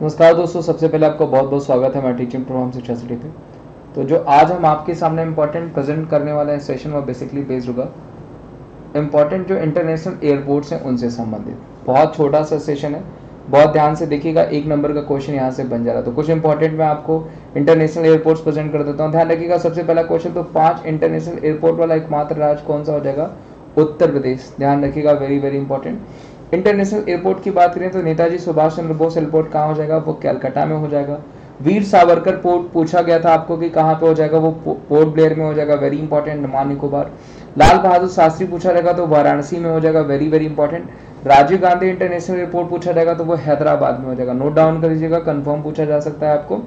नमस्कार दोस्तों, सबसे पहले आपका बहुत बहुत स्वागत है हमारे टीचिंग प्रोग्राम शिक्षा सिटी पे। तो जो आज हम आपके सामने इम्पोर्टेंट प्रेजेंट करने वाले हैं सेशन वो बेसिकली बेस्ड होगा इम्पोर्टेंट जो इंटरनेशनल एयरपोर्ट्स हैं उनसे संबंधित। बहुत छोटा सा सेशन है, बहुत ध्यान से देखिएगा। 1 नंबर का क्वेश्चन यहाँ से बन जा रहा है। तो कुछ इंपॉर्टेंट मैं आपको इंटरनेशनल एयरपोर्ट्स प्रेजेंट कर देता हूँ, ध्यान रखिएगा। सबसे पहला क्वेश्चन, तो 5 इंटरनेशनल एयरपोर्ट वाला एकमात्र राज्य कौन सा हो जाएगा? उत्तर प्रदेश। ध्यान रखिएगा, very very important. International airport की बात करें तो नेताजी सुभाष चंद्र बोस एयरपोर्ट कहाँ हो जाएगा? वो कलकत्ता में हो जाएगा। वीर सावरकर पोर्ट पूछा गया था आपको कि कहाँ पे हो जाएगा? वो पोर्ट ब्लेयर में हो जाएगा, वेरी इंपॉर्टेंट, अंडमान निकोबार। लाल बहादुर शास्त्री पूछा जाएगा तो वाराणसी में हो जाएगा, very very important. Rajiv Gandhi international airport पूछा जाएगा तो वो हैदराबाद में हो जाएगा, नोट डाउन कर लीजिएगा, कंफर्म पूछा जा सकता है आपको।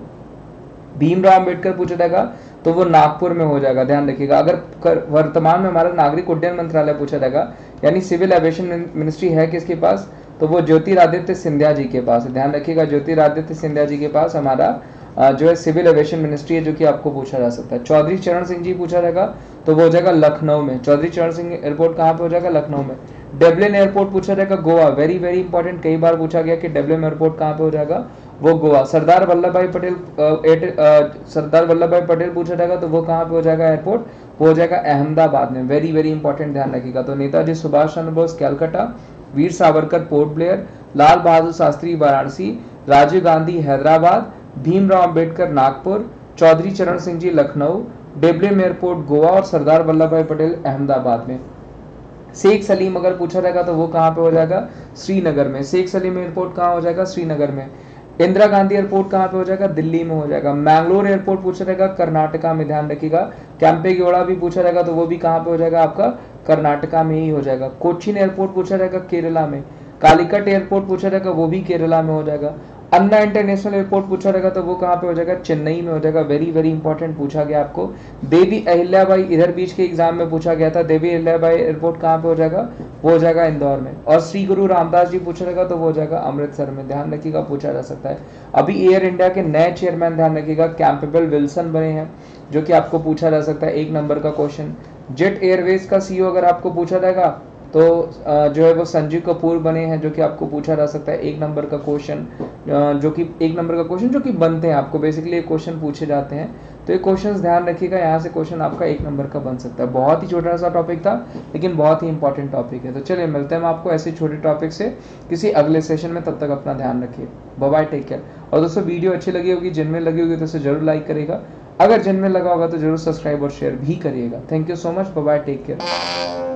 भीमराव अंबेडकर पूछा जाएगा तो वो नागपुर में हो जाएगा, ध्यान रखिएगा। अगर वर्तमान में हमारा नागरिक उड्डयन मंत्रालय पूछा जाएगा यानी सिविल एविएशन मिनिस्ट्री है किसके पास? तो वो ज्योतिरादित्य सिंधिया जी के पास है, ध्यान रखिएगा। ज्योतिरादित्य सिंधिया जी के पास हमारा जो है सिविल एविएशन मिनिस्ट्री है, जो कि आपको पूछा जा सकता है। चौधरी चरण सिंह जी पूछा जाएगा तो वो हो जाएगा लखनऊ में। चौधरी चरण सिंह एयरपोर्ट कहाँ पे हो जाएगा? लखनऊ में। डेवलिन एयरपोर्ट पूछा जाएगा गोवा, वेरी वेरी इंपॉर्टेंट, कई बार पूछा गया कि डेवलिन एयरपोर्ट कहाँ पे हो जाएगा? वो गोवा। सरदार वल्लभ भाई पटेल पूछा जाएगा तो वो कहाँ पे हो जाएगा एयरपोर्ट? वो हो जाएगा अहमदाबाद में, वेरी वेरी इंपॉर्टेंट, ध्यान रखिएगा। तो नेताजी सुभाष चंद्र बोस कलकत्ता, वीर सावरकर पोर्ट ब्लेयर, लाल बहादुर शास्त्री वाराणसी, राजीव गांधी हैदराबाद, भीमराव अंबेडकर नागपुर, चौधरी चरण सिंह जी लखनऊ, डेवलिन एयरपोर्ट गोवा और सरदार वल्लभ भाई पटेल अहमदाबाद में। शेख सलीम अगर पूछा जाएगा तो वो कहाँ पे हो जाएगा? श्रीनगर में। शेख सलीम एयरपोर्ट कहाँ हो जाएगा? श्रीनगर में। इंदिरा गांधी एयरपोर्ट कहाँ पे हो जाएगा? दिल्ली में हो जाएगा। मैंगलोर एयरपोर्ट पूछा जाएगा कर्नाटका में, ध्यान रखिएगा। कैंपेगौड़ा भी पूछा जाएगा तो वो भी कहाँ पे हो जाएगा? आपका कर्नाटका में ही हो जाएगा। कोचीन एयरपोर्ट पूछा जाएगा केरला में। कालीकट एयरपोर्ट पूछा जाएगा वो भी केरला में हो जाएगा। अन्ना इंटरनेशनल एयरपोर्ट पूछा जाएगा तो वो कहाँ पे हो जाएगा? चेन्नई में हो जाएगा, वेरी वेरी इंपॉर्टेंट, पूछा गया आपको। देवी अहिल्याबाई इधर बीच के एग्जाम में पूछा गया था, देवी अहिल्याबाई एयरपोर्ट कहाँ पे हो जाएगा? वो हो जाएगा इंदौर में। और श्री गुरु रामदास जी पूछा जाएगा तो वो हो जाएगा अमृतसर में, ध्यान रखिएगा, पूछा जा सकता है। अभी एयर इंडिया के नए चेयरमैन, ध्यान रखिएगा, कैंपेबल विल्सन बने हैं, जो कि आपको पूछा जा सकता है 1 नंबर का क्वेश्चन। जेट एयरवेज का सीईओ अगर आपको पूछा जाएगा तो जो है वो संजीव कपूर बने हैं, जो कि आपको पूछा जा सकता है 1 नंबर का क्वेश्चन, जो कि 1 नंबर का क्वेश्चन जो कि बनते हैं आपको बेसिकली ये क्वेश्चन पूछे जाते हैं। तो ये क्वेश्चंस ध्यान रखिएगा, यहाँ से क्वेश्चन आपका 1 नंबर का बन सकता है। बहुत ही छोटा सा टॉपिक था लेकिन बहुत ही इंपॉर्टेंट टॉपिक है। तो चलिए मिलते हैं हम आपको ऐसे छोटे टॉपिक से किसी अगले सेशन में, तब तक अपना ध्यान रखिए, बाय बाय, टेक केयर। और दोस्तों वीडियो अच्छी लगी होगी, जिनमें लगी होगी तो उसे जरूर लाइक करेगा, अगर जिनमें लगा होगा तो जरूर सब्सक्राइब और शेयर भी करिएगा। Thank you so much, bye bye, take care.